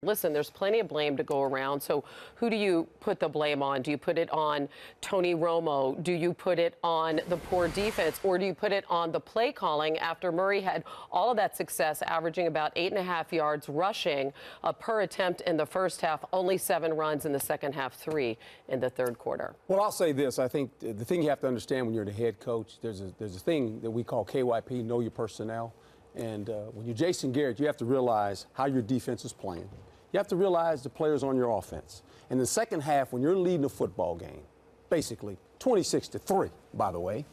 Listen, there's plenty of blame to go around. So who do you put the blame on? Do you put it on Tony Romo? Do you put it on the poor defense? Or do you put it on the play calling after Murray had all of that success, averaging about 8.5 yards rushing per attempt in the first half, only 7 runs in the second half, 3 in the third quarter? Well, I'll say this. I think the thing you have to understand when you're the head coach, there's a thing that we call KYP, know your personnel. And when you're Jason Garrett, you have to realize how your defense is playing. You have to realize the players on your offense. In the second half, when you're leading a football game, basically 26-3, by the way,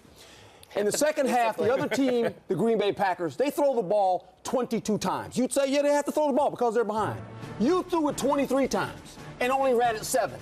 in the second half, the other team, the Green Bay Packers, they throw the ball 22 times. You'd say, yeah, they have to throw the ball because they're behind. You threw it 23 times and only ran it 7.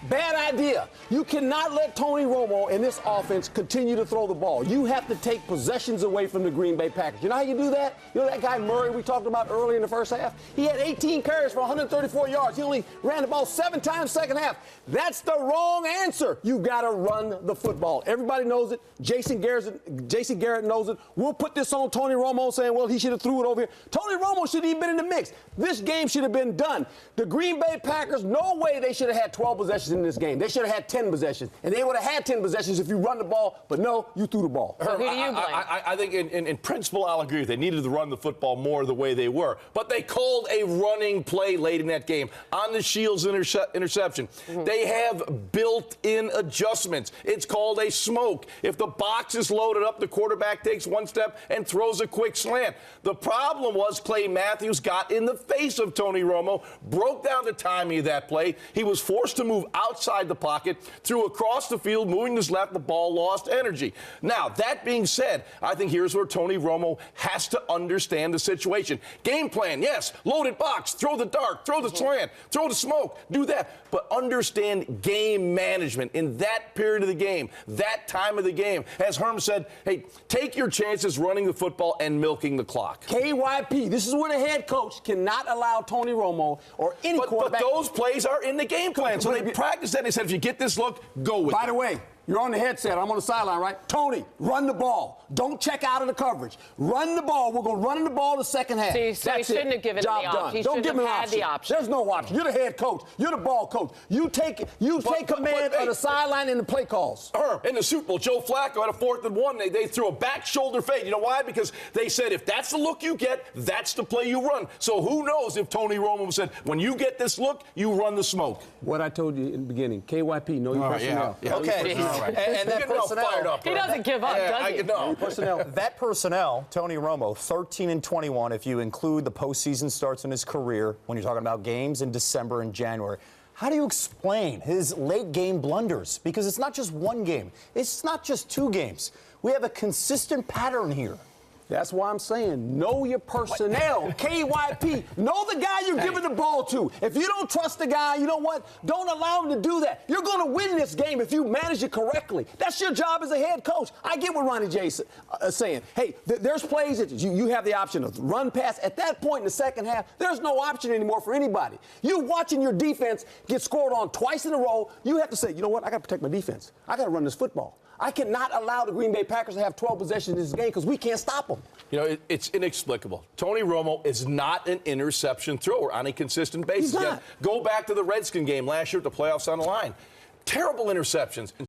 Bad idea. You cannot let Tony Romo and this offense continue to throw the ball. You have to take possessions away from the Green Bay Packers. You know how you do that? You know that guy Murray we talked about earlier in the first half? He had 18 carries for 134 yards. He only ran the ball 7 times second half. That's the wrong answer. You've got to run the football. Everybody knows it. Jason Garrett knows it. We'll put this on Tony Romo saying, well, he should have threw it over here. Tony Romo should have even been in the mix. This game should have been done. The Green Bay Packers, no way they should have had 12 possessions in this game. They should have had 10 possessions. And they would have had 10 possessions if you run the ball. But no, you threw the ball. So who do you blame? I think in principle, I'll agree with you. They needed to run the football more the way they were. But they called a running play late in that game on the Shields interception. They have built-in adjustments. It's called a smoke. If the box is loaded up, the quarterback takes one step and throws a quick slant. The problem was Clay Matthews got in the face of Tony Romo, broke down the timing of that play. He was forced to move outside the pocket, threw across the field, moving his left, the ball lost energy. Now, that being said, I think here's where Tony Romo has to understand the situation. Game plan, yes, loaded box, throw the dart, throw the slant, throw the smoke, do that. But understand game management in that period of the game, that time of the game. As Herm said, hey, take your chances running the football and milking the clock. KYP, this is where the head coach cannot allow Tony Romo or any quarterback. But those plays are in the game plan. So they practiced that and they said, if you get this look, go with it. By the way, you're on the headset. I'm on the sideline, right? Tony, run the ball. Don't check out of the coverage. Run the ball. We're going to run the ball the second half. So he shouldn't have given him the option. He Don't give him had the option. There's no option. You're the head coach. You're the ball coach. You take command of the sideline and the play calls. In the Super Bowl, Joe Flacco had a 4th and 1. They threw a back shoulder fade. You know why? Because they said if that's the look you get, that's the play you run. So who knows if Tony Romo said, when you get this look, you run the smoke. What I told you in the beginning, KYP, know your personnel. Yeah. Okay. And that personnel. He doesn't give up, does he? No. Personnel. That personnel, Tony Romo, 13-21, if you include the postseason starts in his career, when you're talking about games in December and January. How do you explain his late game blunders? Because it's not just one game. It's not just 2 games. We have a consistent pattern here. That's why I'm saying know your personnel. KYP. Know the guy you're giving the ball to. If you don't trust the guy, you know what? Don't allow him to do that. You're going to win this game if you manage it correctly. That's your job as a head coach. I get what Ronnie J's saying. Hey, there's plays that you have the option of run, pass. At that point in the second half, there's no option anymore for anybody. You watching your defense get scored on twice in a row, you have to say, you know what? I got to protect my defense. I got to run this football. I cannot allow the Green Bay Packers to have 12 possessions in this game because we can't stop them. You know, it's inexplicable. Tony Romo is not an interception thrower on a consistent basis. He's not. Go back to the Redskin game last year at the playoffs on the line. Terrible interceptions.